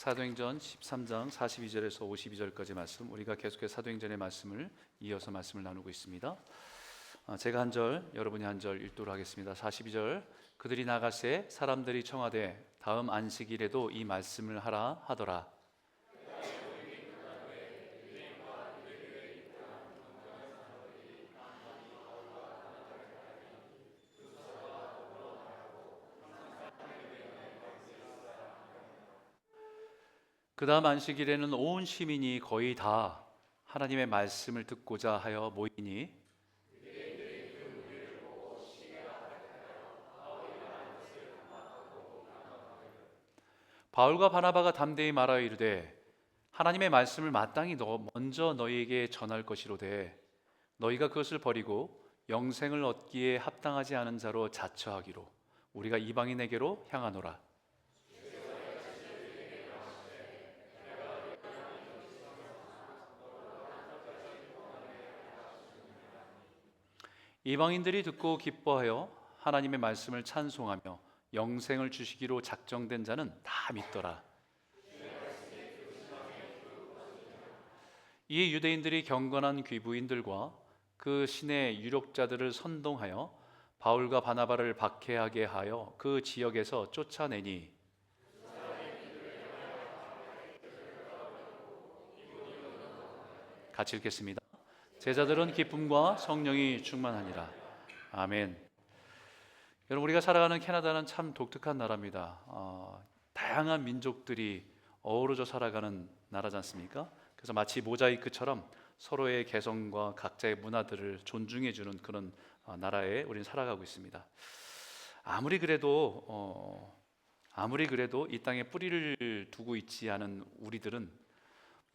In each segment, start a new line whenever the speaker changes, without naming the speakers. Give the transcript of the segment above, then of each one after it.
사도행전 13장 42절에서 52절까지 말씀, 우리가 계속해서 사도행전의 말씀을 이어서 말씀을 나누고 있습니다. 제가 한 절, 여러분이 한 절 읽도록 하겠습니다. 42절, 그들이 나가세 사람들이 청하되 다음 안식일에도 이 말씀을 하라 하더라. 그 다음 안식일에는 온 시민이 거의 다 하나님의 말씀을 듣고자 하여 모이니 바울과 바나바가 담대히 말하여 이르되 하나님의 말씀을 마땅히 먼저 너희에게 전할 것이로되 너희가 그것을 버리고 영생을 얻기에 합당하지 않은 자로 자처하기로 우리가 이방인에게로 향하노라. 이방인들이 듣고 기뻐하여 하나님의 말씀을 찬송하며 영생을 주시기로 작정된 자는 다 믿더라. 이에 유대인들이 경건한 귀부인들과 그 신의 유력자들을 선동하여 바울과 바나바를 박해하게 하여 그 지역에서 쫓아내니 같이 읽겠습니다. 제자들은 기쁨과 성령이 충만하니라. 아멘. 여러분, 우리가 살아가는 캐나다는 참 독특한 나라입니다. 다양한 민족들이 어우러져 살아가는 나라지 않습니까? 그래서 마치 모자이크처럼 서로의 개성과 각자의 문화들을 존중해주는 그런 나라에 우리는 살아가고 있습니다. 아무리 그래도 이 땅에 뿌리를 두고 있지 않은 우리들은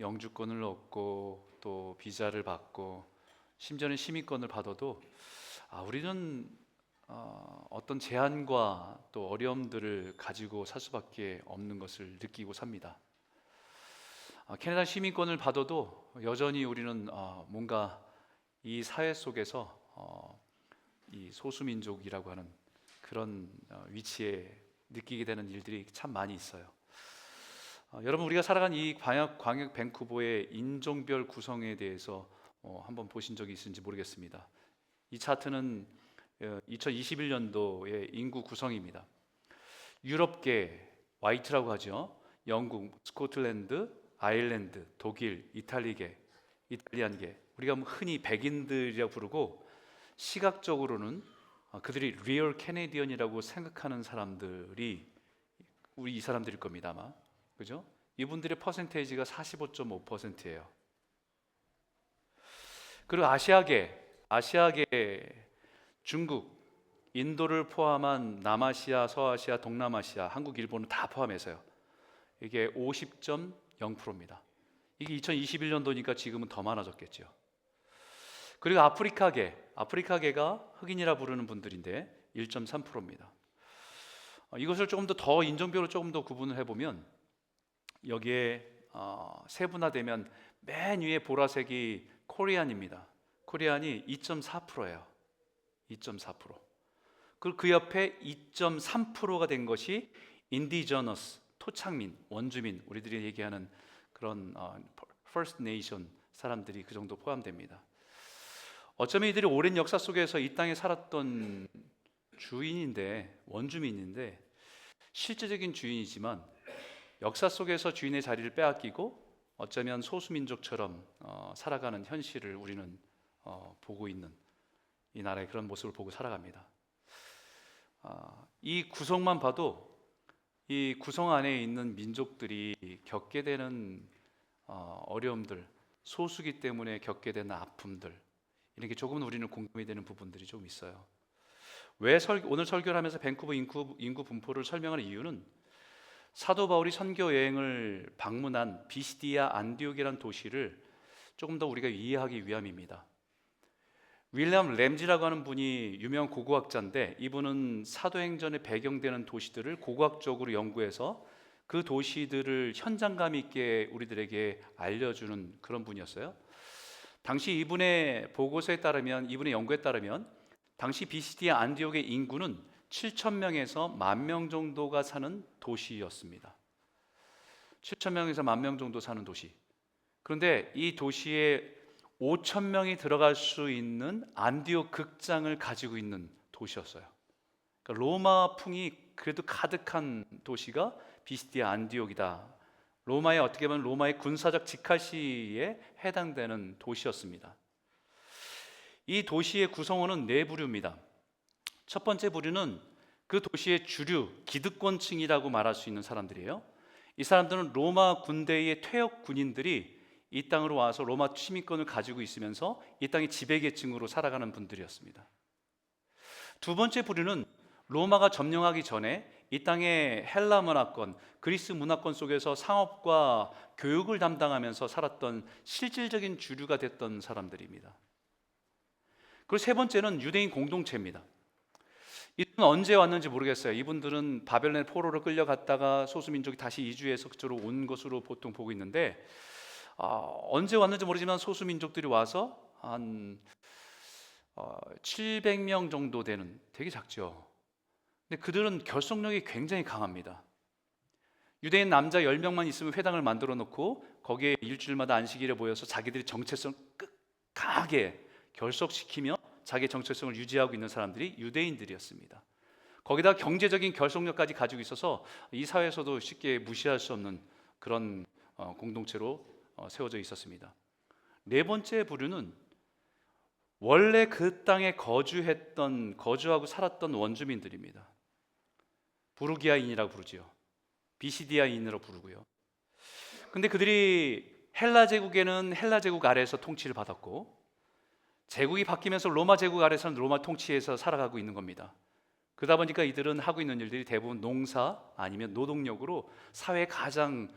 영주권을 얻고 또 비자를 받고 심지어는 시민권을 받아도 우리는 어떤 제한과 또 어려움들을 가지고 살 수밖에 없는 것을 느끼고 삽니다. 캐나다 시민권을 받아도 여전히 우리는 뭔가 이 사회 속에서 이 소수민족이라고 하는 그런 위치에 느끼게 되는 일들이 참 많이 있어요. 여러분, 우리가 살아간 이 광역 밴쿠버의 인종별 구성에 대해서 한번 보신 적이 있는지 모르겠습니다. 이 차트는 2021년도의 인구 구성입니다. 유럽계 화이트라고 하죠. 영국, 스코틀랜드, 아일랜드, 독일, 이탈리안계, 우리가 흔히 백인들이라고 부르고 시각적으로는 그들이 리얼 캐네디언이라고 생각하는 사람들이 우리 이 사람들일 겁니다, 아마. 그죠? 이분들의 퍼센테이지가 45.5%예요. 그리고 아시아계 중국, 인도를 포함한 남아시아, 서아시아, 동남아시아, 한국, 일본을 다 포함해서요. 이게 50.0%입니다. 이게 2021년도니까 지금은 더 많아졌겠죠. 그리고 아프리카계가 흑인이라 부르는 분들인데 1.3%입니다. 이것을 조금 더 인종별로 조금 더 구분을 해보면 여기에 세분화되면 맨 위에 보라색이 코리안입니다. 코리안이 2.4%예요. 2.4%. 그리고 그 옆에 2.3%가 된 것이 인디저너스, 토착민, 원주민, 우리들이 얘기하는 그런 First Nation 사람들이 그 정도 포함됩니다. 어쩌면 이들이 오랜 역사 속에서 이 땅에 살았던 원주민인데 실제적인 주인이지만 역사 속에서 주인의 자리를 빼앗기고 어쩌면 소수민족처럼 살아가는 현실을 우리는 보고 있는 이 나라의 그런 모습을 보고 살아갑니다. 이 구성만 봐도 이 구성 안에 있는 민족들이 겪게 되는 어려움들, 소수기 때문에 겪게 되는 아픔들, 이렇게 조금은 우리는 공감이 되는 부분들이 좀 있어요. 왜 오늘 설교를 하면서 밴쿠버 인구 분포를 설명하는 이유는 사도 바울이 선교 여행을 방문한 비시디아 안디옥이라는 도시를 조금 더 우리가 이해하기 위함입니다. 윌리엄 램지라고 하는 분이 유명한 고고학자인데 이분은 사도행전에 배경되는 도시들을 고고학적으로 연구해서 그 도시들을 현장감 있게 우리들에게 알려주는 그런 분이었어요. 당시 이분의 연구에 따르면 당시 비시디아 안디옥의 인구는 7,000명에서 10,000명 정도가 사는 도시였습니다. 7천 명에서 1만 명 정도 사는 도시. 그런데 이 도시에 5천 명이 들어갈 수 있는 안디옥 극장을 가지고 있는 도시였어요. 그러니까 로마풍이 그래도 가득한 도시가 비스디아 안디옥이다. 로마의 어떻게 보면 로마의 군사적 직할시에 해당되는 도시였습니다. 이 도시의 구성원은 네 부류입니다. 첫 번째 부류는 그 도시의 주류, 기득권층이라고 말할 수 있는 사람들이에요. 이 사람들은 로마 군대의 퇴역 군인들이 이 땅으로 와서 로마 시민권을 가지고 있으면서 이 땅의 지배계층으로 살아가는 분들이었습니다. 두 번째 부류는 로마가 점령하기 전에 이 땅의 헬라 문화권, 그리스 문화권 속에서 상업과 교육을 담당하면서 살았던 실질적인 주류가 됐던 사람들입니다. 그리고 세 번째는 유대인 공동체입니다. 이분은 언제 왔는지 모르겠어요. 이분들은 바벨론의 포로로 끌려갔다가 소수민족이 다시 이주해서 그쪽으로 온 것으로 보통 보고 있는데 언제 왔는지 모르지만 소수민족들이 와서 한 700명 정도 되는, 되게 작죠. 근데 그들은 결속력이 굉장히 강합니다. 유대인 남자 10명만 있으면 회당을 만들어 놓고 거기에 일주일마다 안식일에 모여서 자기들의 정체성을 강하게 결속시키며 자기의 정체성을 유지하고 있는 사람들이 유대인들이었습니다. 거기다 경제적인 결속력까지 가지고 있어서 이 사회에서도 쉽게 무시할 수 없는 그런 공동체로 세워져 있었습니다. 네 번째 부류는 원래 그 땅에 거주하고 살았던 원주민들입니다. 부르기아인이라고 부르지요. 비시디아인으로 부르고요. 근데 그들이 헬라 제국에는 헬라 제국 아래에서 통치를 받았고, 제국이 바뀌면서 로마 제국 아래에서는 로마 통치에서 살아가고 있는 겁니다. 그러다 보니까 이들은 하고 있는 일들이 대부분 농사 아니면 노동력으로 사회의 가장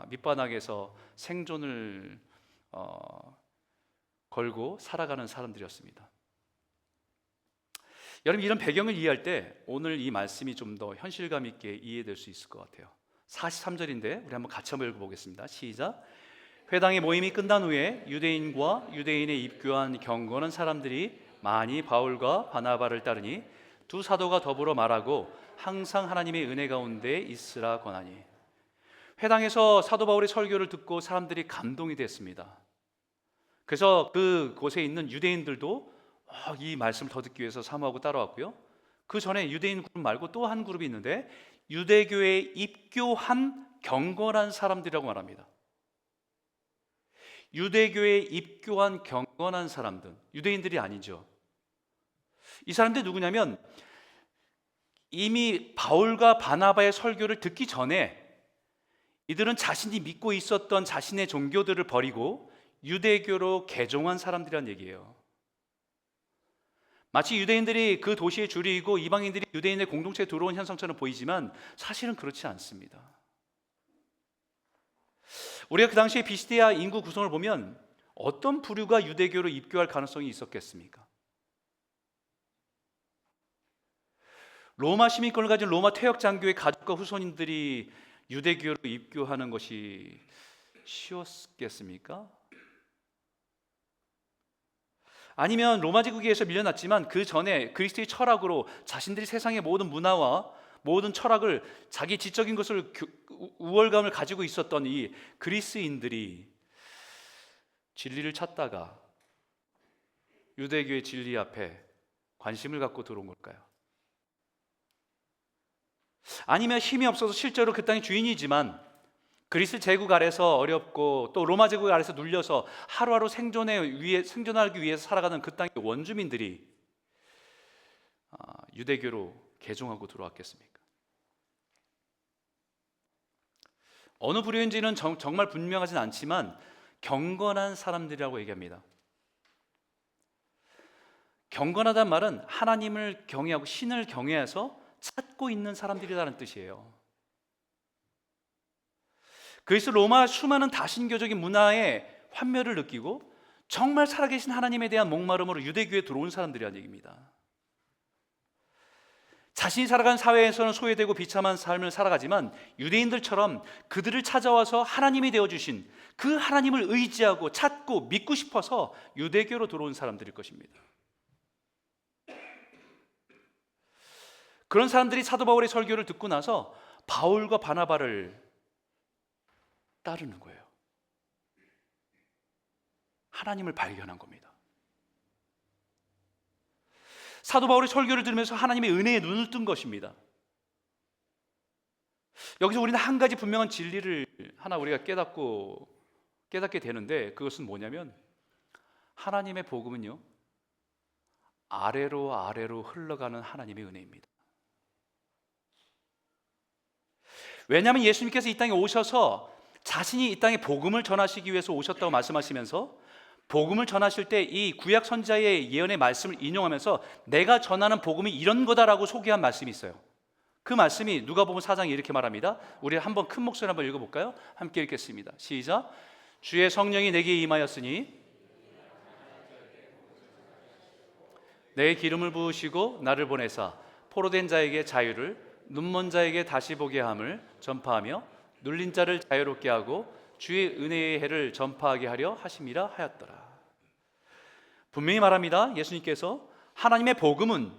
밑바닥에서 생존을 걸고 살아가는 사람들이었습니다. 여러분, 이런 배경을 이해할 때 오늘 이 말씀이 좀 더 현실감 있게 이해될 수 있을 것 같아요. 43절인데 우리 한번 같이 한번 읽어보겠습니다. 시작. 회당의 모임이 끝난 후에 유대인과 유대인에 입교한 경건한 사람들이 많이 바울과 바나바를 따르니 두 사도가 더불어 말하고 항상 하나님의 은혜 가운데 있으라 권하니. 회당에서 사도 바울의 설교를 듣고 사람들이 감동이 됐습니다. 그래서 그곳에 있는 유대인들도 이 말씀을 더 듣기 위해서 사모하고 따라왔고요. 그 전에 유대인 그룹 말고 또 한 그룹이 있는데 유대교에 입교한 경건한 사람들이라고 말합니다. 유대교에 입교한 경건한 사람들, 유대인들이 아니죠. 이 사람들이 누구냐면 이미 바울과 바나바의 설교를 듣기 전에 이들은 자신이 믿고 있었던 자신의 종교들을 버리고 유대교로 개종한 사람들이란 얘기예요. 마치 유대인들이 그 도시의 주류이고 이방인들이 유대인의 공동체에 들어온 현상처럼 보이지만 사실은 그렇지 않습니다. 우리가 그 당시에 비시디아 인구 구성을 보면 어떤 부류가 유대교로 입교할 가능성이 있었겠습니까? 로마 시민권을 가진 로마 퇴역 장교의 가족과 후손인들이 유대교로 입교하는 것이 쉬웠겠습니까? 아니면 로마 제국에서 밀려났지만 그 전에 그리스도의 철학으로 자신들이 세상의 모든 문화와 모든 철학을 자기 지적인 것을 우월감을 가지고 있었던 이 그리스인들이 진리를 찾다가 유대교의 진리 앞에 관심을 갖고 들어온 걸까요? 아니면 힘이 없어서 실제로 그 땅의 주인이지만 그리스 제국 아래서 어렵고 또 로마 제국 아래서 눌려서 하루하루 생존하기 위해서 살아가는 그 땅의 원주민들이 유대교로 개종하고 들어왔겠습니까? 어느 부류인지는 정말 분명하진 않지만 경건한 사람들이라고 얘기합니다. 경건하다는 말은 하나님을 경외하고 신을 경외해서 찾고 있는 사람들이라는 뜻이에요. 그래서 로마 수많은 다신교적인 문화에 환멸을 느끼고 정말 살아계신 하나님에 대한 목마름으로 유대교에 들어온 사람들이라는 얘기입니다. 자신이 살아가는 사회에서는 소외되고 비참한 삶을 살아가지만 유대인들처럼 그들을 찾아와서 하나님이 되어주신 그 하나님을 의지하고 찾고 믿고 싶어서 유대교로 들어온 사람들일 것입니다. 그런 사람들이 사도 바울의 설교를 듣고 나서 바울과 바나바를 따르는 거예요. 하나님을 발견한 겁니다. 사도 바울의 설교를 들으면서 하나님의 은혜에 눈을 뜬 것입니다. 여기서 우리는 한 가지 분명한 진리를 하나 우리가 깨닫게 되는데, 그것은 뭐냐면 하나님의 복음은요, 아래로 아래로 흘러가는 하나님의 은혜입니다. 왜냐하면 예수님께서 이 땅에 오셔서 자신이 이 땅에 복음을 전하시기 위해서 오셨다고 말씀하시면서, 복음을 전하실 때 이 구약 선지자의 예언의 말씀을 인용하면서 내가 전하는 복음이 이런 거다라고 소개한 말씀이 있어요. 그 말씀이 누가복음 4장에 이렇게 말합니다. 우리 한번 큰 목소리로 한번 읽어볼까요? 함께 읽겠습니다. 시작. 주의 성령이 내게 임하였으니 내 기름을 부으시고 나를 보내사 포로된 자에게 자유를, 눈먼 자에게 다시 보게 함을 전파하며 눌린 자를 자유롭게 하고 주의 은혜의 해를 전파하게 하려 하심이라 하였더라. 분명히 말합니다. 예수님께서 하나님의 복음은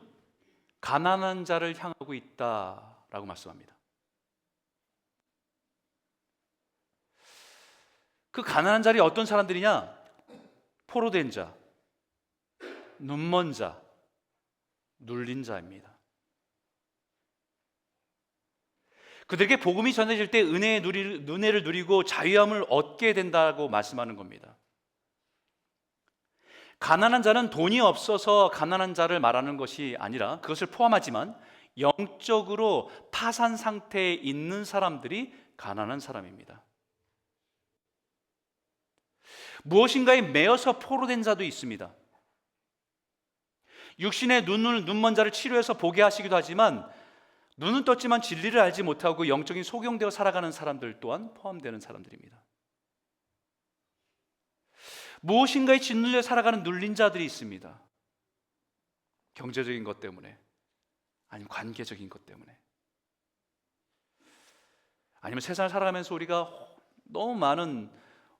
가난한 자를 향하고 있다라고 말씀합니다. 그 가난한 자들이 어떤 사람들이냐? 포로된 자, 눈먼 자, 눌린 자입니다. 그들에게 복음이 전해질 때 은혜를 누리고 자유함을 얻게 된다고 말씀하는 겁니다. 가난한 자는 돈이 없어서 가난한 자를 말하는 것이 아니라, 그것을 포함하지만 영적으로 파산 상태에 있는 사람들이 가난한 사람입니다. 무엇인가에 매여서 포로된 자도 있습니다. 육신의 눈먼 자를 치료해서 보게 하시기도 하지만, 눈은 떴지만 진리를 알지 못하고 영적인 소경되어 살아가는 사람들 또한 포함되는 사람들입니다. 무엇인가에 짓눌려 살아가는 눌린 자들이 있습니다. 경제적인 것 때문에, 아니면 관계적인 것 때문에, 아니면 세상을 살아가면서 우리가 너무 많은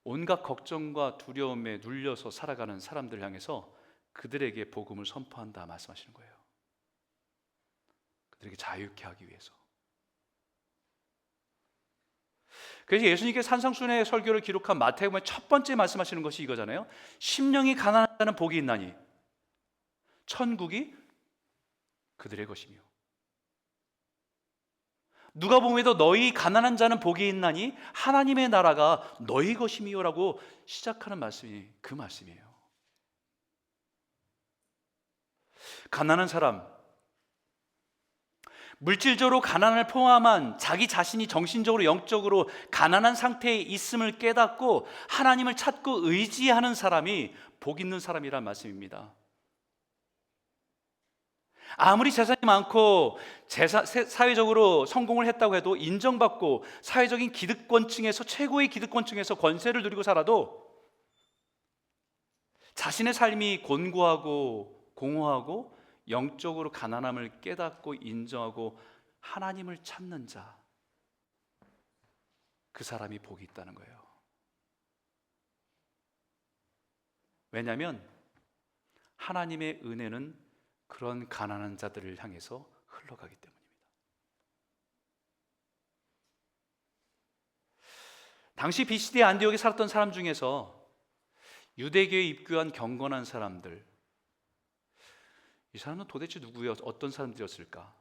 온갖 걱정과 두려움에 눌려서 살아가는 사람들을 향해서 그들에게 복음을 선포한다 말씀하시는 거예요. 그들에게 자유케 하기 위해서. 그래서 예수님께서 산상순의 설교를 기록한 마태복음의 첫 번째 말씀하시는 것이 이거잖아요. 심령이 가난한 자는 복이 있나니 천국이 그들의 것이며, 누가복음에도 너희 가난한 자는 복이 있나니 하나님의 나라가 너희 것이미요라고 시작하는 말씀이 그 말씀이에요. 가난한 사람, 물질적으로 가난을 포함한 자기 자신이 정신적으로 영적으로 가난한 상태에 있음을 깨닫고 하나님을 찾고 의지하는 사람이 복 있는 사람이란 말씀입니다. 아무리 재산이 많고 사회적으로 성공을 했다고 해도, 인정받고 사회적인 기득권층에서, 최고의 기득권층에서 권세를 누리고 살아도 자신의 삶이 곤고하고 공허하고 영적으로 가난함을 깨닫고 인정하고 하나님을 찾는 자, 그 사람이 복이 있다는 거예요. 왜냐하면 하나님의 은혜는 그런 가난한 자들을 향해서 흘러가기 때문입니다. 당시 BCD 안디옥에 살았던 사람 중에서 유대교에 입교한 경건한 사람들, 이 사람은 도대체 누구예요? 어떤 사람들이었을까?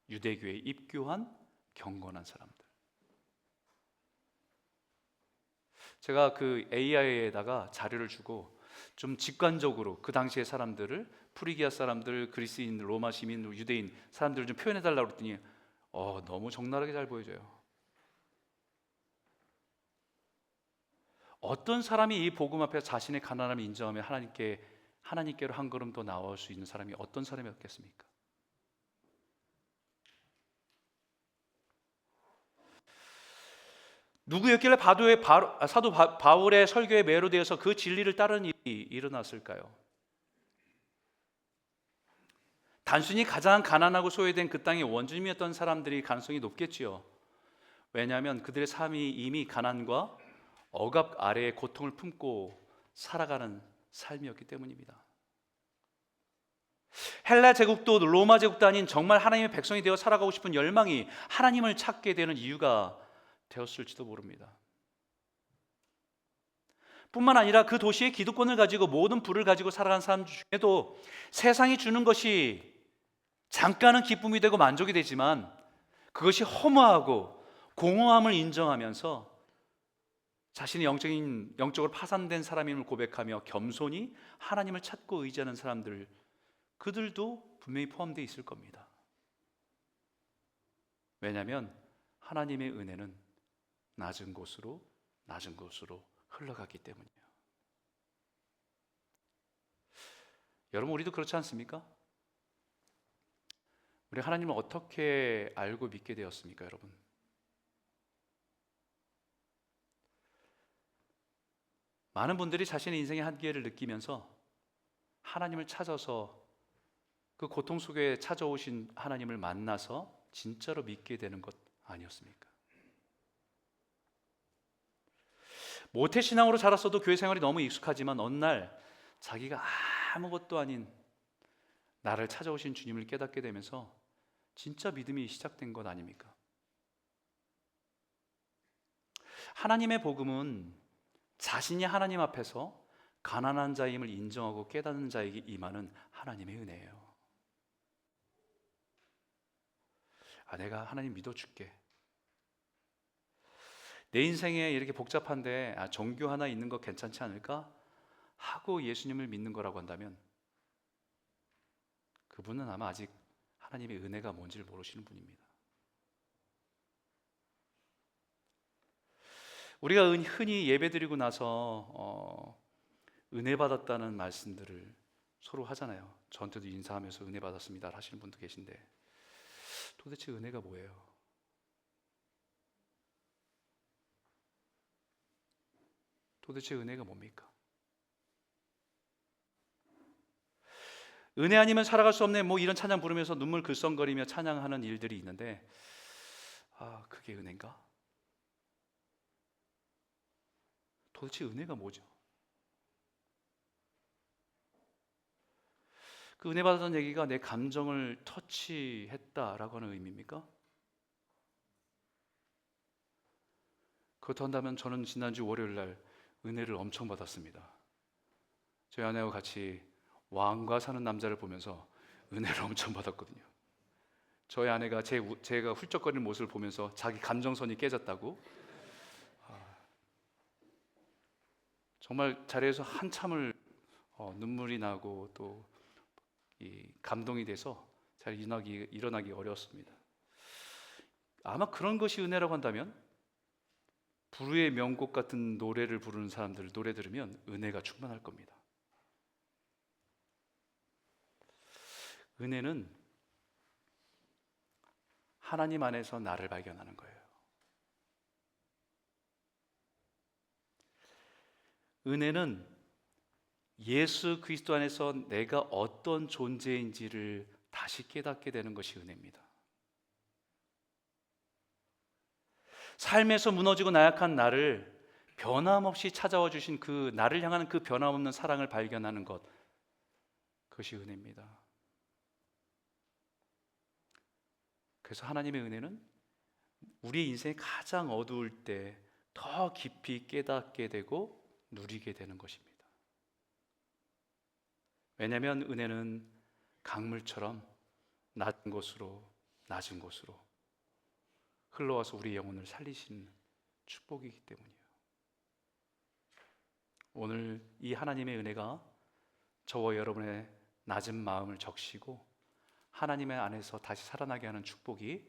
유대교에 입교한 경건한 사람들. 제가 그 AI에다가 자료를 주고 좀 직관적으로 그 당시의 사람들을, 프리기아 사람들, 그리스인, 로마 시민, 유대인 사람들을 좀 표현해달라고 그랬더니 너무 적나라하게 잘 보여져요. 어떤 사람이 이 복음 앞에서 자신의 가난함을 인정하며 하나님께로 한 걸음 더 나아올 수 있는 사람이 어떤 사람이었겠습니까? 누구였길래 사도 바울의 설교에 매료되어서 그 진리를 따르는 일이 일어났을까요? 단순히 가장 가난하고 소외된 그 땅의 원주민이었던 사람들이 가능성이 높겠지요. 왜냐하면 그들의 삶이 이미 가난과 억압 아래의 고통을 품고 살아가는 삶이었기 때문입니다. 헬라 제국도 로마 제국도 아닌 정말 하나님의 백성이 되어 살아가고 싶은 열망이 하나님을 찾게 되는 이유가 되었을지도 모릅니다. 뿐만 아니라 그 도시의 기득권을 가지고 모든 부를 가지고 살아가는 사람 중에도 세상이 주는 것이 잠깐은 기쁨이 되고 만족이 되지만 그것이 허무하고 공허함을 인정하면서 자신이 영적으로 파산된 사람임을 고백하며 겸손히 하나님을 찾고 의지하는 사람들, 그들도 분명히 포함되어 있을 겁니다. 왜냐하면 하나님의 은혜는 낮은 곳으로 흘러가기 때문이에요. 여러분, 우리도 그렇지 않습니까? 우리 하나님을 어떻게 알고 믿게 되었습니까, 여러분? 많은 분들이 자신의 인생의 한계를 느끼면서 하나님을 찾아서 그 고통 속에 찾아오신 하나님을 만나서 진짜로 믿게 되는 것 아니었습니까? 모태신앙으로 자랐어도 교회 생활이 너무 익숙하지만 어느 날 자기가 아무것도 아닌 나를 찾아오신 주님을 깨닫게 되면서 진짜 믿음이 시작된 것 아닙니까? 하나님의 복음은 자신이 하나님 앞에서 가난한 자임을 인정하고 깨닫는 자에게 임하는 하나님의 은혜예요. 내가 하나님 믿어줄게. 내 인생에 이렇게 복잡한데 종교 하나 있는 거 괜찮지 않을까? 하고 예수님을 믿는 거라고 한다면 그분은 아마 아직 하나님의 은혜가 뭔지를 모르시는 분입니다. 우리가 흔히 예배드리고 나서 은혜 받았다는 말씀들을 서로 하잖아요. 저한테도 인사하면서 은혜 받았습니다 하시는 분도 계신데 도대체 은혜가 뭐예요? 도대체 은혜가 뭡니까? 은혜 아니면 살아갈 수 없네, 뭐 이런 찬양 부르면서 눈물 글썽거리며 찬양하는 일들이 있는데 그게 은혜인가? 도대체 은혜가 뭐죠? 그 은혜 받았던 얘기가 내 감정을 터치했다라고 하는 의미입니까? 그렇다면 저는 지난주 월요일 날 은혜를 엄청 받았습니다. 저희 아내와 같이 왕과 사는 남자를 보면서 은혜를 엄청 받았거든요. 저희 아내가 제가 훌쩍거리는 모습을 보면서 자기 감정선이 깨졌다고 정말 자리에서 한참을 눈물이 나고 또 이 감동이 돼서 잘 일어나기 어려웠습니다. 아마 그런 것이 은혜라고 한다면 불후의 명곡 같은 노래를 부르는 사람들 노래 들으면 은혜가 충만할 겁니다. 은혜는 하나님 안에서 나를 발견하는 거예요. 은혜는 예수 그리스도 안에서 내가 어떤 존재인지를 다시 깨닫게 되는 것이 은혜입니다. 삶에서 무너지고 나약한 나를 변함없이 찾아와 주신 그 나를 향하는 그 변함없는 사랑을 발견하는 것, 그것이 은혜입니다. 그래서 하나님의 은혜는 우리 인생이 가장 어두울 때 더 깊이 깨닫게 되고 누리게 되는 것입니다. 왜냐하면 은혜는 강물처럼 낮은 곳으로 흘러와서 우리 영혼을 살리시는 축복이기 때문이에요. 오늘 이 하나님의 은혜가 저와 여러분의 낮은 마음을 적시고 하나님의 안에서 다시 살아나게 하는 축복이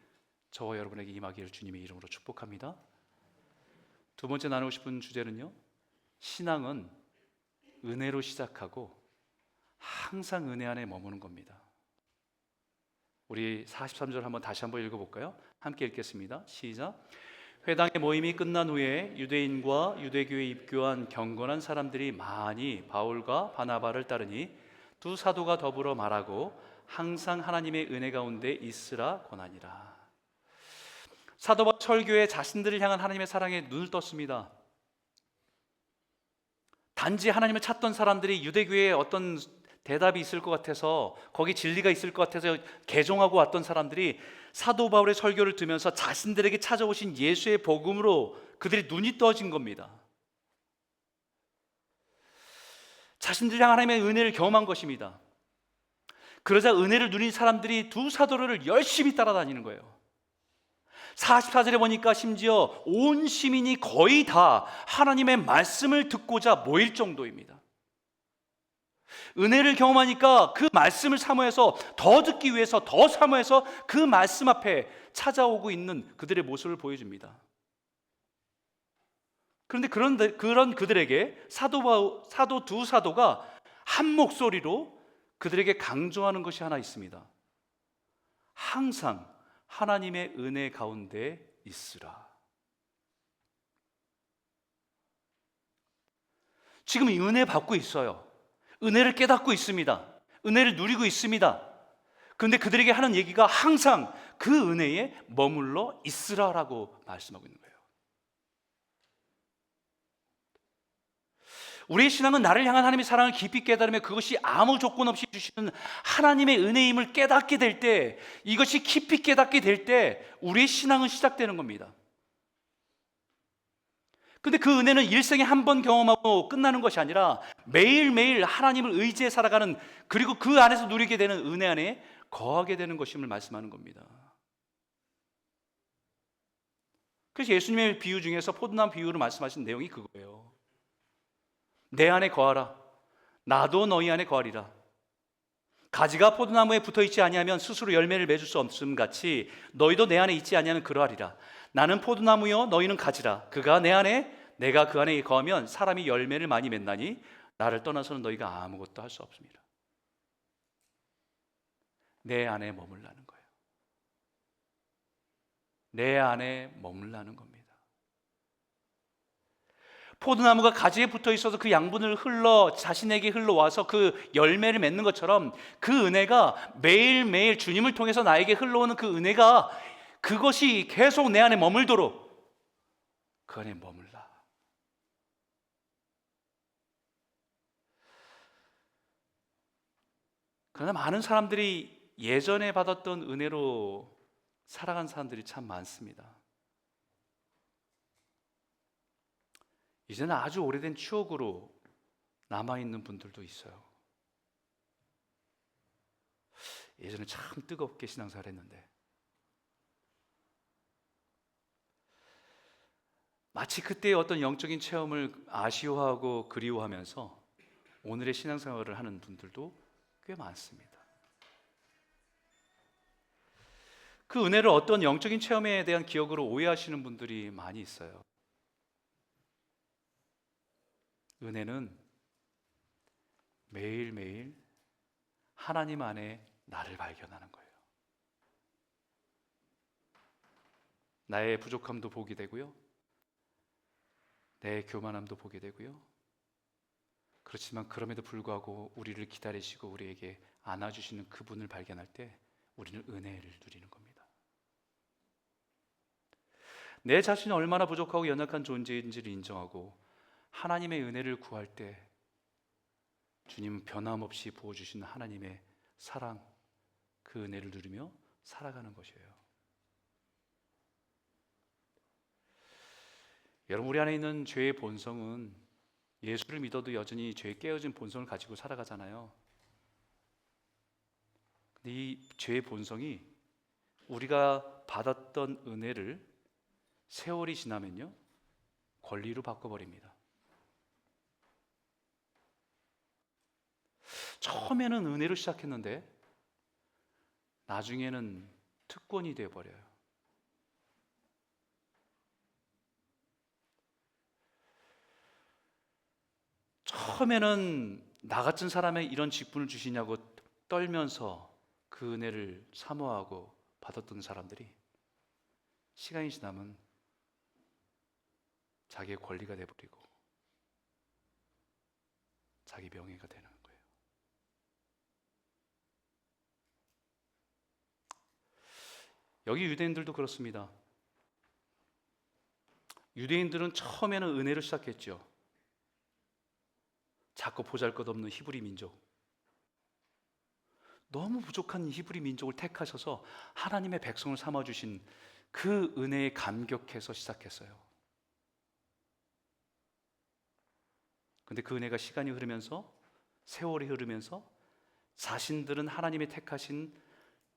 저와 여러분에게 임하기를 주님의 이름으로 축복합니다. 두 번째 나누고 싶은 주제는요, 신앙은 은혜로 시작하고 항상 은혜 안에 머무는 겁니다. 우리 43절 다시 한번 읽어볼까요? 함께 읽겠습니다. 시작. 회당의 모임이 끝난 후에 유대인과 유대교에 입교한 경건한 사람들이 많이 바울과 바나바를 따르니 두 사도가 더불어 말하고 항상 하나님의 은혜 가운데 있으라 권하니라. 사도바 설교에 자신들을 향한 하나님의 사랑에 눈을 떴습니다. 단지 하나님을 찾던 사람들이 유대교에 어떤 대답이 있을 것 같아서 거기 진리가 있을 것 같아서 개종하고 왔던 사람들이 사도 바울의 설교를 들으면서 자신들에게 찾아오신 예수의 복음으로 그들의 눈이 떠진 겁니다. 자신들이 하나님의 은혜를 경험한 것입니다. 그러자 은혜를 누린 사람들이 두 사도를 열심히 따라다니는 거예요. 44절에 보니까 심지어 온 시민이 거의 다 하나님의 말씀을 듣고자 모일 정도입니다. 은혜를 경험하니까 그 말씀을 사모해서 더 듣기 위해서 더 사모해서 그 말씀 앞에 찾아오고 있는 그들의 모습을 보여줍니다. 그런데 그런 그들에게 사도 두 사도가 한 목소리로 그들에게 강조하는 것이 하나 있습니다. 항상 하나님의 은혜 가운데 있으라. 지금 이 은혜 받고 있어요. 은혜를 깨닫고 있습니다. 은혜를 누리고 있습니다. 그런데 그들에게 하는 얘기가 항상 그 은혜에 머물러 있으라라고 말씀하고 있는 거예요. 우리의 신앙은 나를 향한 하나님의 사랑을 깊이 깨달으며 그것이 아무 조건 없이 주시는 하나님의 은혜임을 깨닫게 될 때, 이것이 깊이 깨닫게 될 때 우리의 신앙은 시작되는 겁니다. 근데 그 은혜는 일생에 한 번 경험하고 끝나는 것이 아니라 매일매일 하나님을 의지해 살아가는, 그리고 그 안에서 누리게 되는 은혜 안에 거하게 되는 것임을 말씀하는 겁니다. 그래서 예수님의 비유 중에서 포도나무 비유로 말씀하신 내용이 그거예요. 내 안에 거하라. 나도 너희 안에 거하리라. 가지가 포도나무에 붙어있지 아니하면 스스로 열매를 맺을 수 없음 같이 너희도 내 안에 있지 아니하면 그러하리라. 나는 포도나무요 너희는 가지라. 그가 내 안에 내가 그 안에 거하면 사람이 열매를 많이 맺나니 나를 떠나서는 너희가 아무것도 할 수 없습니다. 내 안에 머물라는 거예요. 내 안에 머물라는 겁니다. 포도나무가 가지에 붙어 있어서 그 양분을 자신에게 흘러와서 그 열매를 맺는 것처럼 그 은혜가 매일매일 주님을 통해서 나에게 흘러오는 그 은혜가, 그것이 계속 내 안에 머물도록 그 안에 머물라. 그러나 많은 사람들이 예전에 받았던 은혜로 살아간 사람들이 참 많습니다. 이제는 아주 오래된 추억으로 남아있는 분들도 있어요. 예전에 참 뜨겁게 신앙생활 했는데 마치 그때의 어떤 영적인 체험을 아쉬워하고 그리워하면서 오늘의 신앙생활을 하는 분들도 꽤 많습니다. 그 은혜를 어떤 영적인 체험에 대한 기억으로 오해하시는 분들이 많이 있어요. 은혜는 매일매일 하나님 안에 나를 발견하는 거예요. 나의 부족함도 보게 되고요, 내 교만함도 보게 되고요. 그렇지만 그럼에도 불구하고 우리를 기다리시고 우리에게 안아주시는 그분을 발견할 때 우리는 은혜를 누리는 겁니다. 내 자신이 얼마나 부족하고 연약한 존재인지를 인정하고 하나님의 은혜를 구할 때 주님은 변함없이 부어주시는 하나님의 사랑, 그 은혜를 누리며 살아가는 것이에요. 여러분, 우리 안에 있는 죄의 본성은 예수를 믿어도 여전히 죄에 깨어진 본성을 가지고 살아가잖아요. 근데 이 죄의 본성이 우리가 받았던 은혜를 세월이 지나면요 권리로 바꿔버립니다. 처음에는 은혜로 시작했는데 나중에는 특권이 되어버려요. 처음에는 나 같은 사람에 이런 직분을 주시냐고 떨면서 그 은혜를 사모하고 받았던 사람들이 시간이 지나면 자기의 권리가 되어버리고 자기 명예가 되는 거예요. 여기 유대인들도 그렇습니다. 유대인들은 처음에는 은혜로 시작했죠. 작고 보잘것없는 히브리 민족, 너무 부족한 히브리 민족을 택하셔서 하나님의 백성을 삼아주신 그 은혜에 감격해서 시작했어요. 근데 그 은혜가 시간이 흐르면서, 세월이 흐르면서 자신들은 하나님이 택하신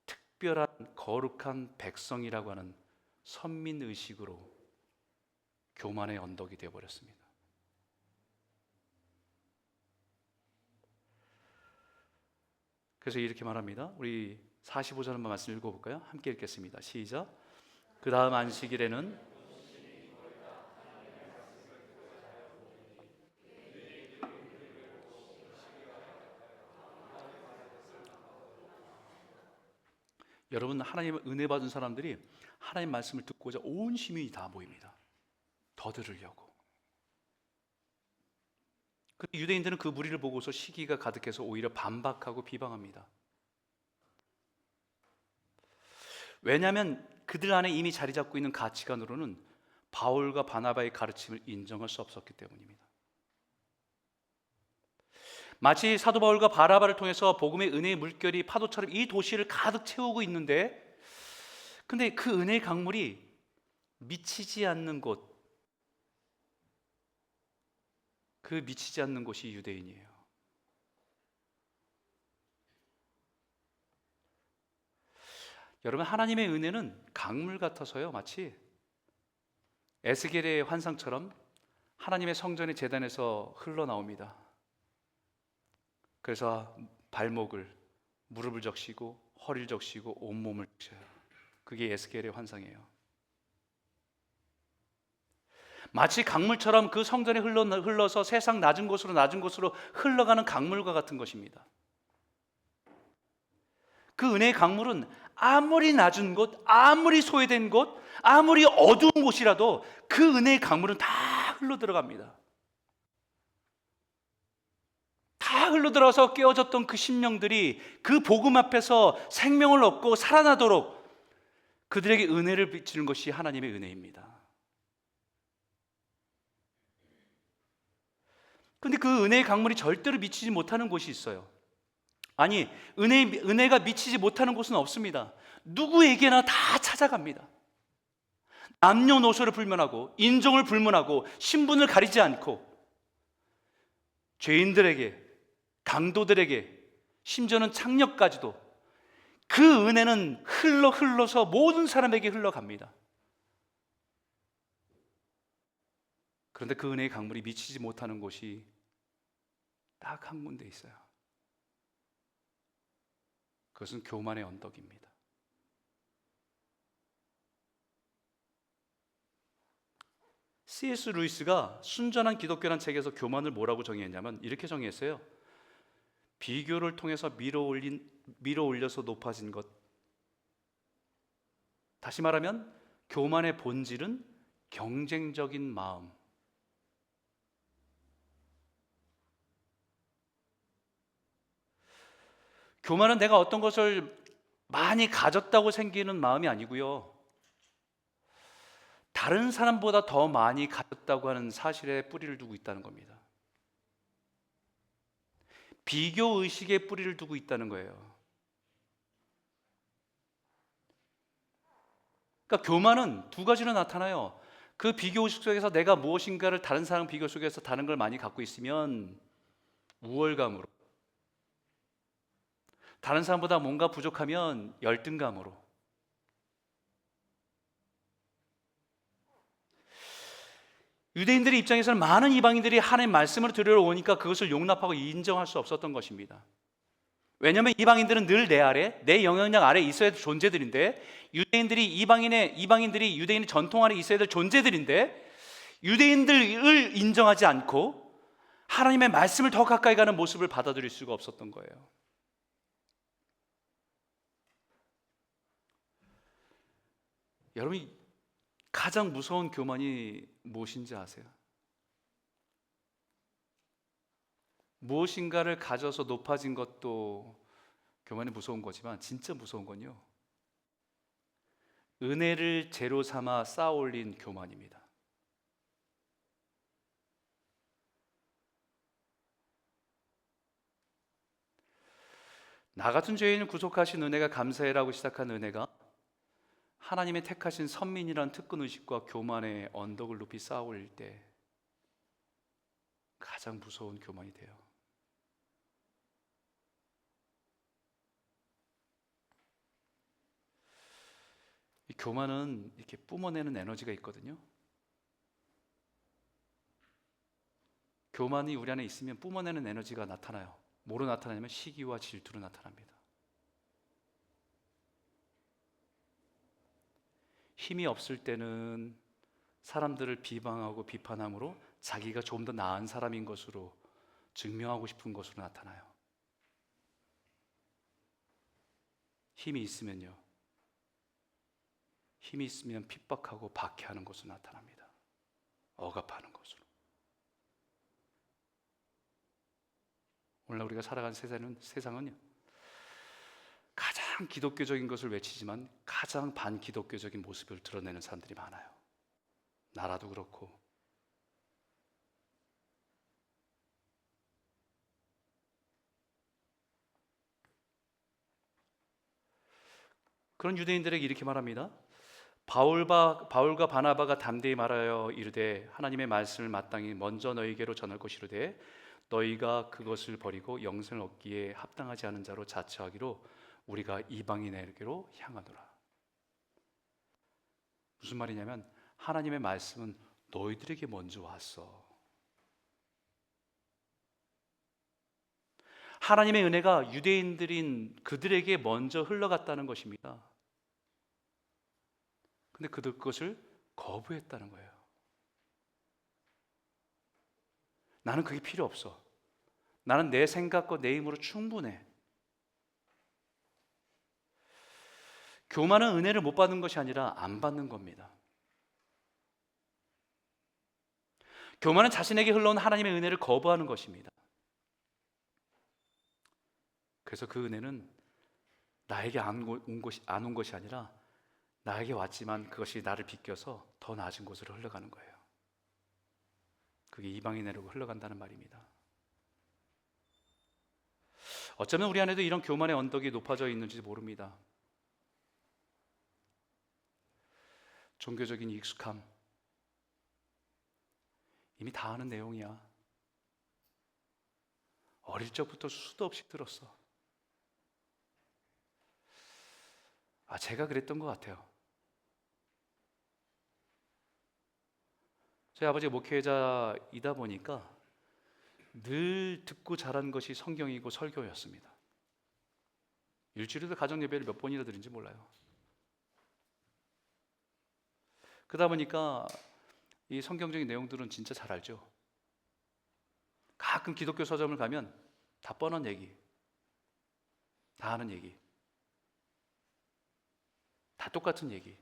특별한 거룩한 백성이라고 하는 선민의식으로 교만의 언덕이 되어버렸습니다. 그래서 이렇게 말합니다. 우리 45절 한번 말씀 읽어볼까요? 함께 읽겠습니다. 시작. 그 다음 안식일에는 여러분, 하나님의 은혜 받은 사람들이 하나님 말씀을 듣고자 온 시민이 다 모입니다. 더 들으려고. 근데 유대인들은 그 무리를 보고서 시기가 가득해서 오히려 반박하고 비방합니다. 왜냐하면 그들 안에 이미 자리 잡고 있는 가치관으로는 바울과 바나바의 가르침을 인정할 수 없었기 때문입니다. 마치 사도 바울과 바나바를 통해서 복음의 은혜의 물결이 파도처럼 이 도시를 가득 채우고 있는데, 근데 그 은혜의 강물이 미치지 않는 곳, 그 미치지 않는 곳이 유대인이에요. 여러분, 하나님의 은혜는 강물 같아서요, 마치 에스겔의 환상처럼 하나님의 성전의 제단에서 흘러나옵니다. 그래서 발목을, 무릎을 적시고 허리를 적시고 온몸을 적셔요. 그게 에스겔의 환상이에요. 마치 강물처럼 그 성전에 흘러서 세상 낮은 곳으로 흘러가는 강물과 같은 것입니다. 그 은혜의 강물은 아무리 낮은 곳, 아무리 소외된 곳, 아무리 어두운 곳이라도 그 은혜의 강물은 다 흘러들어갑니다. 다 흘러들어서 깨어졌던 그 심령들이 그 복음 앞에서 생명을 얻고 살아나도록 그들에게 은혜를 비치는 것이 하나님의 은혜입니다. 근데 그 은혜의 강물이 절대로 미치지 못하는 곳이 있어요. 아니, 은혜가 미치지 못하는 곳은 없습니다. 누구에게나 다 찾아갑니다. 남녀노소를 불문하고 인종을 불문하고 신분을 가리지 않고 죄인들에게, 강도들에게, 심지어는 창녀까지도 그 은혜는 흘러서 모든 사람에게 흘러갑니다. 그런데 그 은혜의 강물이 미치지 못하는 곳이 딱 한 군데 있어요. 그것은 교만의 언덕입니다. C.S. 루이스가 순전한 기독교란 책에서 교만을 뭐라고 정의했냐면 이렇게 정의했어요. 비교를 통해서 밀어올려서 높아진 것. 다시 말하면 교만의 본질은 경쟁적인 마음. 교만은 내가 어떤 것을 많이 가졌다고 생기는 마음이 아니고요, 다른 사람보다 더 많이 가졌다고 하는 사실에 뿌리를 두고 있다는 겁니다. 비교 의식에 뿌리를 두고 있다는 거예요. 그러니까 교만은 두 가지로 나타나요. 그 비교 의식 속에서 내가 무엇인가를 다른 사람 비교 속에서 다른 걸 많이 갖고 있으면 우월감으로, 다른 사람보다 뭔가 부족하면 열등감으로, 유대인들의 입장에서는 많은 이방인들이 하나님의 말씀을 들으러 오니까 그것을 용납하고 인정할 수 없었던 것입니다. 왜냐하면 이방인들은 늘 내 아래, 내 영향력 아래 있어야 될 존재들인데, 이방인들이 유대인의 전통 아래 있어야 될 존재들인데, 유대인들을 인정하지 않고 하나님의 말씀을 더 가까이 가는 모습을 받아들일 수가 없었던 거예요. 여러분이 가장 무서운 교만이 무엇인지 아세요? 무엇인가를 가져서 높아진 것도 교만이 무서운 거지만 진짜 무서운 건요, 은혜를 재로 삼아 쌓아 올린 교만입니다. 나 같은 죄인을 구속하신 은혜가 감사해라고 시작한 은혜가 하나님의 택하신 선민이란 특권의식과 교만의 언덕을 높이 쌓아 올릴 때 가장 무서운 교만이 돼요. 이 교만은 이렇게 뿜어내는 에너지가 있거든요. 교만이 우리 안에 있으면 뿜어내는 에너지가 나타나요. 뭐로 나타나냐면 시기와 질투로 나타납니다. 힘이 없을 때는 사람들을 비방하고 비판함으로 자기가 좀 더 나은 사람인 것으로 증명하고 싶은 것으로 나타나요. 힘이 있으면요, 힘이 있으면 핍박하고 박해하는 것으로 나타납니다. 억압하는 것으로. 오늘날 우리가 살아가는 세상은요, 가장 기독교적인 것을 외치지만 가장 반기독교적인 모습을 드러내는 사람들이 많아요. 나라도 그렇고. 그런 유대인들에게 이렇게 말합니다. 바울과 바나바가 담대히 말하여 이르되 하나님의 말씀을 마땅히 먼저 너희에게로 전할 것이로되 너희가 그것을 버리고 영생을 얻기에 합당하지 않은 자로 자처하기로 우리가 이방인에게로 향하노라. 무슨 말이냐면 하나님의 말씀은 너희들에게 먼저 왔어. 하나님의 은혜가 유대인들인 그들에게 먼저 흘러갔다는 것입니다. 근데 그들 그것을 거부했다는 거예요. 나는 그게 필요 없어. 나는 내 생각과 내 힘으로 충분해. 교만은 은혜를 못 받는 것이 아니라 안 받는 겁니다. 교만은 자신에게 흘러온 하나님의 은혜를 거부하는 것입니다. 그래서 그 은혜는 나에게 안 온 것이 아니라 나에게 왔지만 그것이 나를 비껴서 더 낮은 곳으로 흘러가는 거예요. 그게 이방인에로 흘러간다는 말입니다. 어쩌면 우리 안에도 이런 교만의 언덕이 높아져 있는지 모릅니다. 종교적인 익숙함, 이미 다 아는 내용이야. 어릴 적부터 수도 없이 들었어. 제가 그랬던 것 같아요. 저희 아버지가 목회자이다 보니까 늘 듣고 자란 것이 성경이고 설교였습니다. 일주일에도 가정 예배를 몇 번이나 드린지 몰라요. 그러다 보니까 이 성경적인 내용들은 진짜 잘 알죠. 가끔 기독교 서점을 가면 다 뻔한 얘기, 다 아는 얘기, 다 똑같은 얘기.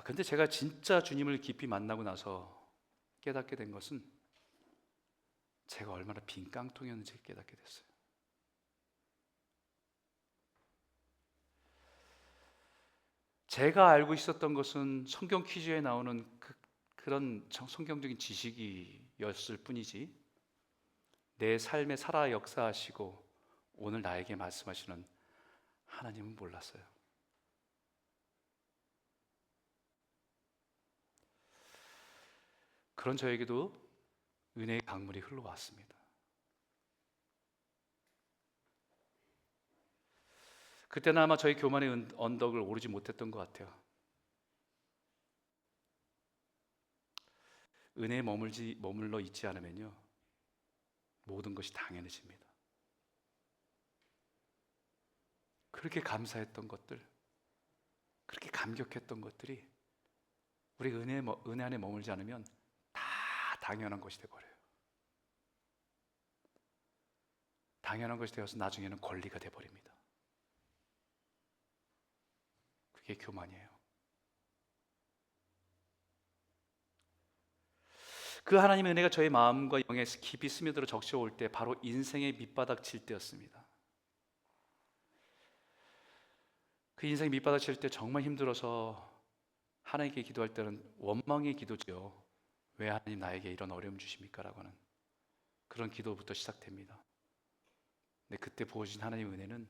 근데 제가 진짜 주님을 깊이 만나고 나서 깨닫게 된 것은 제가 얼마나 빈 깡통이었는지 깨닫게 됐어요. 제가 알고 있었던 것은 성경 퀴즈에 나오는 그런 성경적인 지식이었을 뿐이지 내 삶에 살아 역사하시고 오늘 나에게 말씀하시는 하나님은 몰랐어요. 그런 저에게도 은혜의 강물이 흘러왔습니다. 그때는 아마 저희 교만의 언덕을 오르지 못했던 것 같아요. 은혜에 머물러 있지 않으면요, 모든 것이 당연해집니다. 그렇게 감사했던 것들, 그렇게 감격했던 것들이 우리 은혜 안에 머물지 않으면 다 당연한 것이 되어버려요. 당연한 것이 되어서 나중에는 권리가 되어버립니다. 그게 교만이에요. 그 하나님의 은혜가 저의 마음과 영에 깊이 스며들어 적셔올 때 바로 인생의 밑바닥 칠 때였습니다. 그 인생의 밑바닥 칠 때 정말 힘들어서 하나님께 기도할 때는 원망의 기도죠. 왜 하나님 나에게 이런 어려움 주십니까? 라고 하는 그런 기도부터 시작됩니다. 근데 그때 부어진 하나님의 은혜는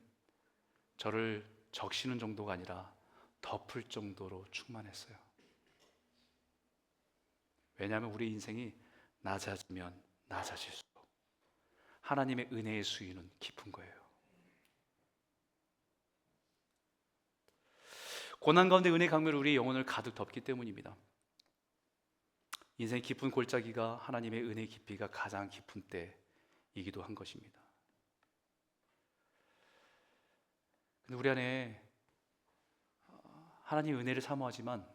저를 적시는 정도가 아니라 덮을 정도로 충만했어요. 왜냐하면 우리 인생이 낮아지면 낮아질수록 하나님의 은혜의 수위는 깊은 거예요. 고난 가운데 은혜의 강물이 우리의 영혼을 가득 덮기 때문입니다. 인생의 깊은 골짜기가 하나님의 은혜의 깊이가 가장 깊은 때이기도 한 것입니다. 근데 우리 안에 하나님의 은혜를 사모하지만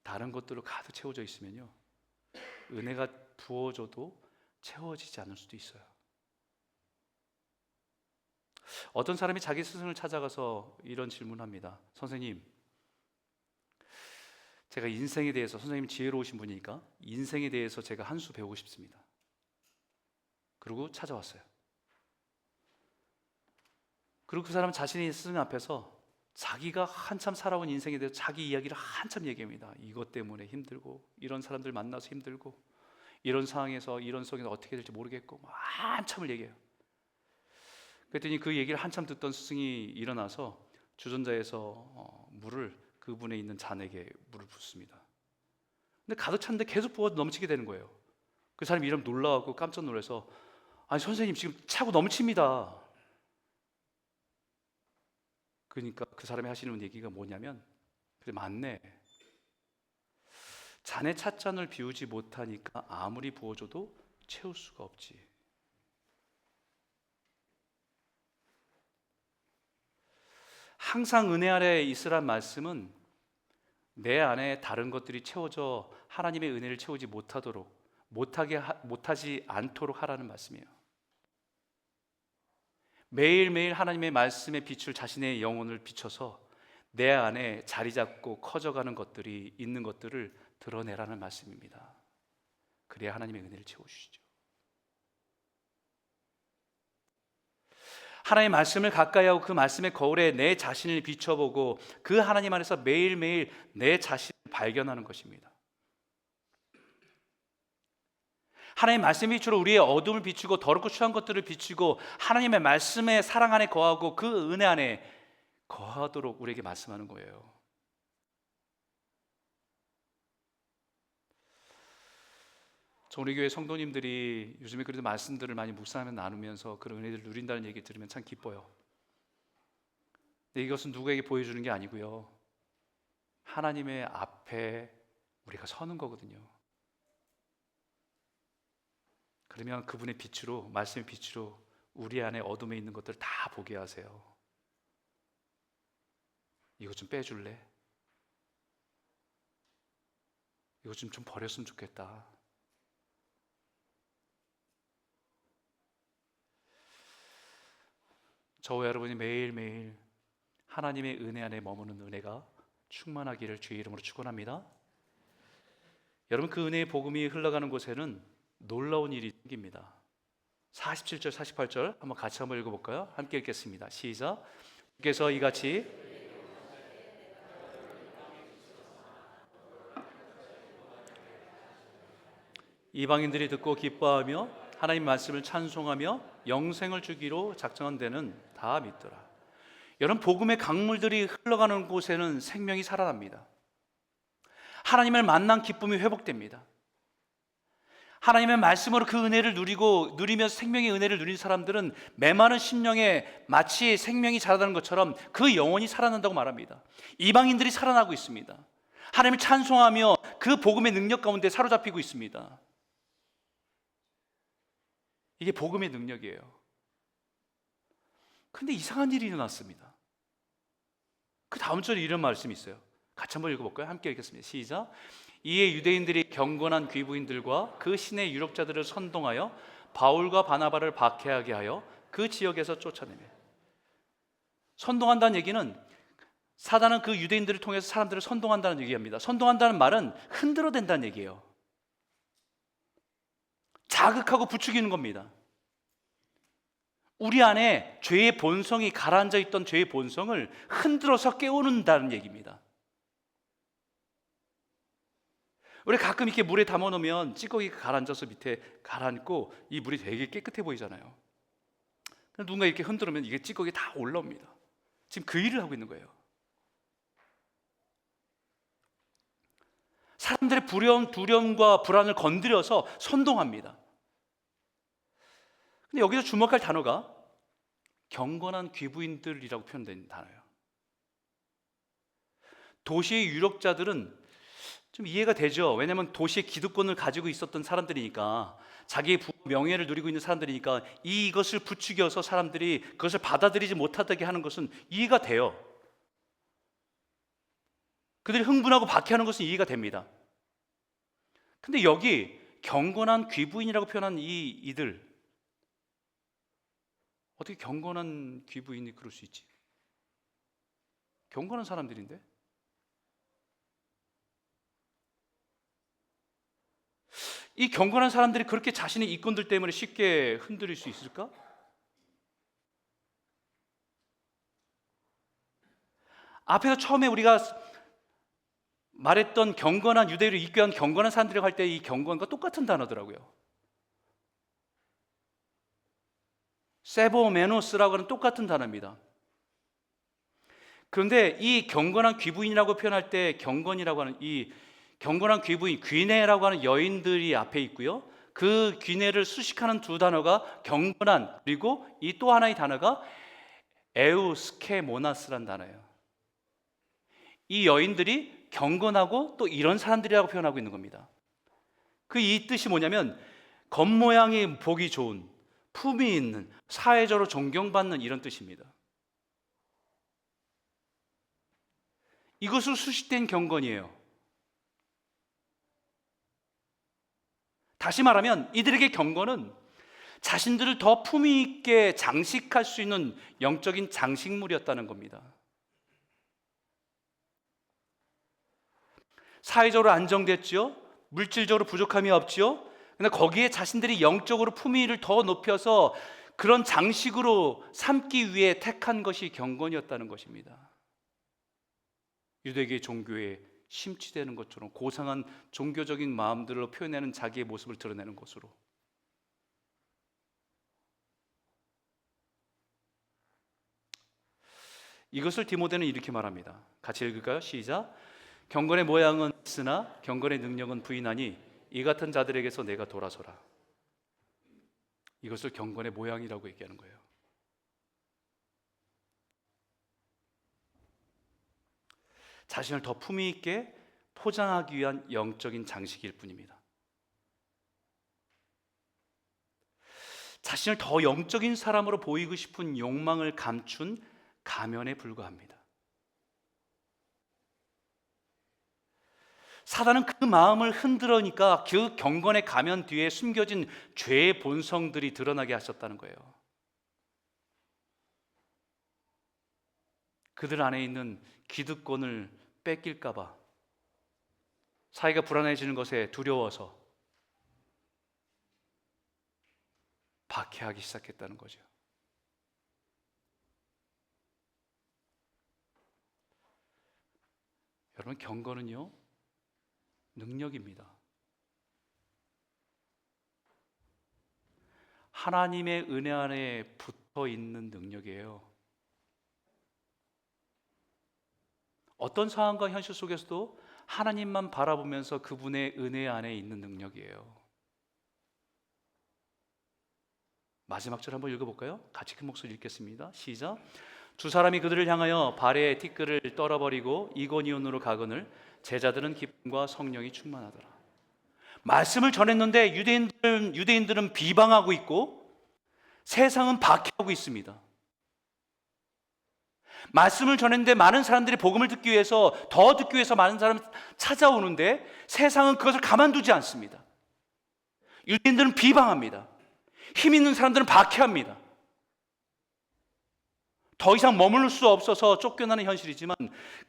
다른 것들로 가득 채워져 있으면요, 은혜가 부어져도 채워지지 않을 수도 있어요. 어떤 사람이 자기 스승을 찾아가서 이런 질문을 합니다. 선생님, 제가 인생에 대해서, 선생님이 지혜로우신 분이니까 인생에 대해서 제가 한 수 배우고 싶습니다. 그리고 찾아왔어요. 그리고 그 사람은 자신의 스승 앞에서 자기가 한참 살아온 인생에 대해서 자기 이야기를 한참 얘기합니다. 이것 때문에 힘들고, 이런 사람들 만나서 힘들고, 이런 상황에서, 이런 속에서 어떻게 될지 모르겠고, 한참을 얘기해요. 그랬더니 그 얘기를 한참 듣던 스승이 일어나서 주전자에서 물을 그분에 있는 잔에게 물을 붓습니다. 근데 가득 찼는데 계속 부어 넘치게 되는 거예요. 그 사람이 이러면 놀라고 깜짝 놀라서, 아니 선생님 지금 차고 넘칩니다. 그러니까 그 사람이 하시는 얘기가 뭐냐면, 그래 맞네, 잔의 찻잔을 비우지 못하니까 아무리 부어줘도 채울 수가 없지. 항상 은혜 아래 있으란 말씀은 내 안에 다른 것들이 채워져 하나님의 은혜를 채우지 못하지 않도록 하라는 말씀이에요. 매일매일 하나님의 말씀에 비출 자신의 영혼을 비춰서 내 안에 자리 잡고 커져가는 것들이 있는 것들을 드러내라는 말씀입니다. 그래야 하나님의 은혜를 채워주시죠. 하나님의 말씀을 가까이 하고 그 말씀의 거울에 내 자신을 비춰보고 그 하나님 안에서 매일매일 내 자신을 발견하는 것입니다. 하나님의 말씀이 비추러 우리의 어둠을 비추고 더럽고 추한 것들을 비추고 하나님의 말씀의 사랑 안에 거하고 그 은혜 안에 거하도록 우리에게 말씀하는 거예요. 우리 교회 성도님들이 요즘에 그래도 말씀들을 많이 묵상하며 나누면서 그런 은혜들을 누린다는 얘기 들으면 참 기뻐요. 근데 이것은 누구에게 보여주는 게 아니고요, 하나님의 앞에 우리가 서는 거거든요. 그러면 그분의 빛으로, 말씀의 빛으로 우리 안에 어둠에 있는 것들을 다 보게 하세요. 이것 좀 빼줄래? 이것 좀 버렸으면 좋겠다. 저와 여러분이 매일매일 하나님의 은혜 안에 머무는 은혜가 충만하기를 주의 이름으로 축원합니다. 여러분, 그 은혜의 복음이 흘러가는 곳에는 놀라운 일이 생깁니다. 47절 48절 한번 같이 한번 읽어볼까요? 함께 읽겠습니다. 시작. 주께서 이같이 이방인들이 듣고 기뻐하며 하나님 말씀을 찬송하며 영생을 주기로 작정한 데는 다 믿더라. 여러분, 복음의 강물들이 흘러가는 곳에는 생명이 살아납니다. 하나님을 만난 기쁨이 회복됩니다. 하나님의 말씀으로 그 은혜를 누리면서 생명의 은혜를 누린 사람들은 메마른 심령에 마치 생명이 자라나는 것처럼 그 영혼이 살아난다고 말합니다. 이방인들이 살아나고 있습니다. 하나님을 찬송하며 그 복음의 능력 가운데 사로잡히고 있습니다. 이게 복음의 능력이에요. 근데 이상한 일이 일어났습니다. 그 다음 절에 이런 말씀이 있어요. 같이 한번 읽어볼까요? 함께 읽겠습니다. 시작. 이에 유대인들이 경건한 귀부인들과 그 신의 유력자들을 선동하여 바울과 바나바를 박해하게 하여 그 지역에서 쫓아내며. 선동한다는 얘기는 사단은 그 유대인들을 통해서 사람들을 선동한다는 얘기합니다. 선동한다는 말은 흔들어댄다는 얘기예요. 자극하고 부추기는 겁니다. 우리 안에 죄의 본성이 가라앉아 있던 죄의 본성을 흔들어서 깨우는다는 얘기입니다. 우리 가끔 이렇게 물에 담아놓으면 찌꺼기가 가라앉아서 밑에 가라앉고 이 물이 되게 깨끗해 보이잖아요. 누군가 이렇게 흔들면 이게 찌꺼기 다 올라옵니다. 지금 그 일을 하고 있는 거예요. 사람들의 두려움과 불안을 건드려서 선동합니다. 근데 여기서 주목할 단어가 경건한 귀부인들이라고 표현된 단어예요. 도시의 유력자들은 좀 이해가 되죠. 왜냐하면 도시의 기득권을 가지고 있었던 사람들이니까, 자기의 명예를 누리고 있는 사람들이니까 이것을 부추겨서 사람들이 그것을 받아들이지 못하게 하는 것은 이해가 돼요. 그들이 흥분하고 박해하는 것은 이해가 됩니다. 근데 여기 경건한 귀부인이라고 표현한 이들, 어떻게 경건한 귀부인이 그럴 수 있지? 경건한 사람들인데? 이 경건한 사람들이 그렇게 자신의 이권들 때문에 쉽게 흔들릴 수 있을까? 앞에서 처음에 우리가 말했던 경건한 유대를 입교한 경건한 사람들이라고 할 때 이 경건과 똑같은 단어더라고요. 세보메노스라고 하는 똑같은 단어입니다. 그런데 이 경건한 귀부인이라고 표현할 때 경건이라고 하는 이 경건한 귀부인, 귀내라고 하는 여인들이 앞에 있고요. 그 귀내를 수식하는 두 단어가 경건한, 그리고 이 또 하나의 단어가 에우스케모나스란 단어예요. 이 여인들이 경건하고 또 이런 사람들이라고 표현하고 있는 겁니다. 그 이 뜻이 뭐냐면 겉모양이 보기 좋은, 품위 있는, 사회적으로 존경받는 이런 뜻입니다. 이것으로 수식된 경건이에요. 다시 말하면 이들에게 경건은 자신들을 더 품위 있게 장식할 수 있는 영적인 장식물이었다는 겁니다. 사회적으로 안정됐죠. 물질적으로 부족함이 없죠. 그런데 거기에 자신들이 영적으로 품위를 더 높여서 그런 장식으로 삼기 위해 택한 것이 경건이었다는 것입니다. 유대계 종교에 심취되는 것처럼 고상한 종교적인 마음들로 표현하는 자기의 모습을 드러내는 것으로. 이것을 디모데는 이렇게 말합니다. 같이 읽을까요? 시작. 경건의 모양은 있으나 경건의 능력은 부인하니 이 같은 자들에게서 내가 돌아서라. 이것을 경건의 모양이라고 얘기하는 거예요. 자신을 더 품위 있게 포장하기 위한 영적인 장식일 뿐입니다. 자신을 더 영적인 사람으로 보이고 싶은 욕망을 감춘 가면에 불과합니다. 사단은 그 마음을 흔들으니까 그 경건의 가면 뒤에 숨겨진 죄의 본성들이 드러나게 하셨다는 거예요. 그들 안에 있는 기득권을 뺏길까 봐, 사이가 불안해지는 것에 두려워서 박해하기 시작했다는 거죠. 여러분, 경건은요, 능력입니다. 하나님의 은혜 안에 붙어 있는 능력이에요. 어떤 상황과 현실 속에서도 하나님만 바라보면서 그분의 은혜 안에 있는 능력이에요. 마지막 절 한번 읽어볼까요? 같이 큰 목소리 읽겠습니다. 시작. 두 사람이 그들을 향하여 발에 티끌을 떨어버리고 이고니온으로 가거늘 제자들은 기쁨과 성령이 충만하더라. 말씀을 전했는데 유대인들은 비방하고 있고 세상은 박해하고 있습니다. 말씀을 전했는데 많은 사람들이 복음을 듣기 위해서, 더 듣기 위해서 많은 사람이 찾아오는데 세상은 그것을 가만두지 않습니다. 유대인들은 비방합니다. 힘 있는 사람들은 박해합니다. 더 이상 머무를 수 없어서 쫓겨나는 현실이지만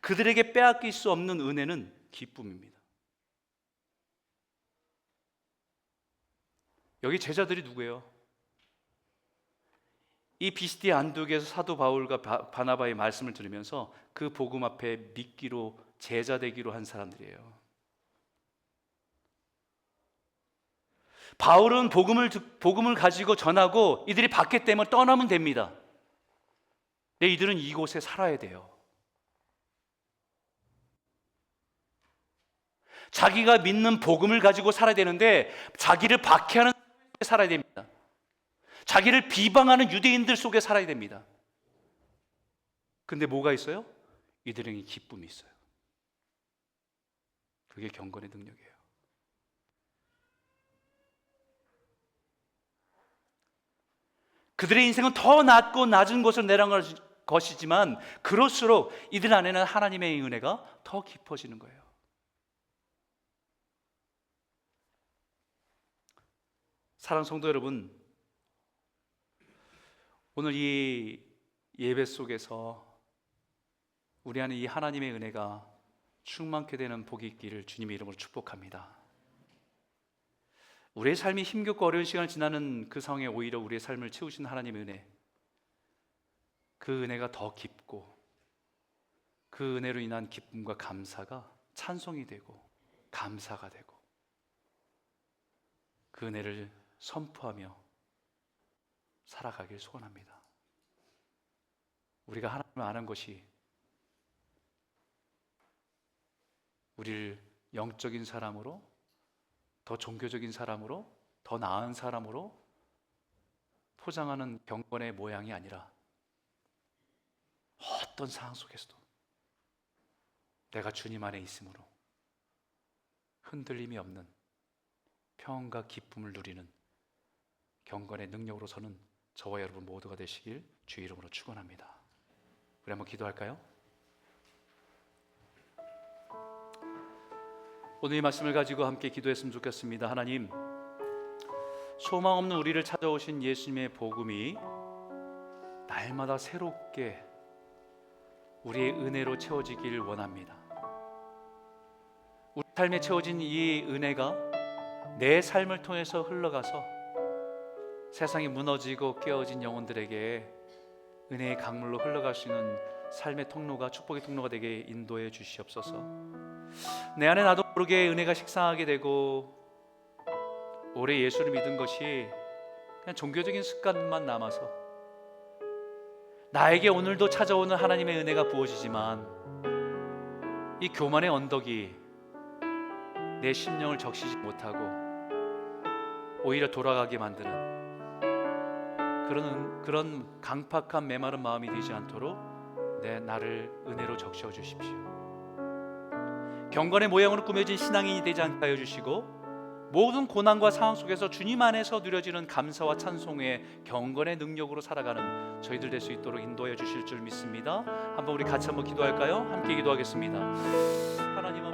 그들에게 빼앗길 수 없는 은혜는 기쁨입니다. 여기 제자들이 누구예요? 이 비스디 안디옥에서 사도 바울과 바나바의 말씀을 들으면서 그 복음 앞에 믿기로, 제자 되기로 한 사람들이에요.
바울은 복음을 가지고 전하고 이들이 받게 되면 떠나면 됩니다. 근데 이들은 이곳에 살아야 돼요. 자기가 믿는 복음을 가지고 살아야 되는데 자기를 박해하는 속에 살아야 됩니다. 자기를 비방하는 유대인들 속에 살아야 됩니다. 근데 뭐가 있어요? 이들에게 기쁨이 있어요. 그게 경건의 능력이에요. 그들의 인생은 더 낮고 낮은 곳을 내려간 것이지만 그럴수록 이들 안에는 하나님의 은혜가 더 깊어지는 거예요. 사랑하는 성도 여러분, 오늘 이 예배 속에서 우리 안에 이 하나님의 은혜가 충만케 되는 복이 있기를 주님의 이름으로 축복합니다. 우리의 삶이 힘겹고 어려운 시간을 지나는 그 상황에 오히려 우리의 삶을 채우신 하나님의 은혜, 그 은혜가 더 깊고 그 은혜로 인한 기쁨과 감사가 찬송이 되고 감사가 되고 그 은혜를 선포하며 살아가길 소원합니다. 우리가 하나님을 아는 것이 우리를 영적인 사람으로, 더 종교적인 사람으로, 더 나은 사람으로 포장하는 경건의 모양이 아니라 어떤 상황 속에서도 내가 주님 안에 있으므로 흔들림이 없는 평안과 기쁨을 누리는 경건의 능력으로 서는 저와 여러분 모두가 되시길 주의 이름으로 축원합니다. 우리 한번 기도할까요? 오늘 이 말씀을 가지고 함께 기도했으면 좋겠습니다. 하나님, 소망 없는 우리를 찾아오신 예수님의 복음이 날마다 새롭게 우리의 은혜로 채워지길 원합니다. 우리 삶에 채워진 이 은혜가 내 삶을 통해서 흘러가서 세상이 무너지고 깨어진 영혼들에게 은혜의 강물로 흘러갈 수 있는 삶의 통로가, 축복의 통로가 되게 인도해 주시옵소서. 내 안에 나도 모르게 은혜가 식상하게 되고 오래 예수를 믿은 것이 그냥 종교적인 습관만 남아서 나에게 오늘도 찾아오는 하나님의 은혜가 부어지지만 이 교만의 언덕이 내 심령을 적시지 못하고 오히려 돌아가게 만드는 그런 강팍한 메마른 마음이 되지 않도록 나를 은혜로 적셔 주십시오. 경건의 모양으로 꾸며진 신앙인이 되지 않게 하여 주시고 모든 고난과 상황 속에서 주님 안에서 누려지는 감사와 찬송의 경건의 능력으로 살아가는 저희들 될 수 있도록 인도해 주실 줄 믿습니다. 한번 우리 같이 한번 기도할까요? 함께 기도하겠습니다. 하나님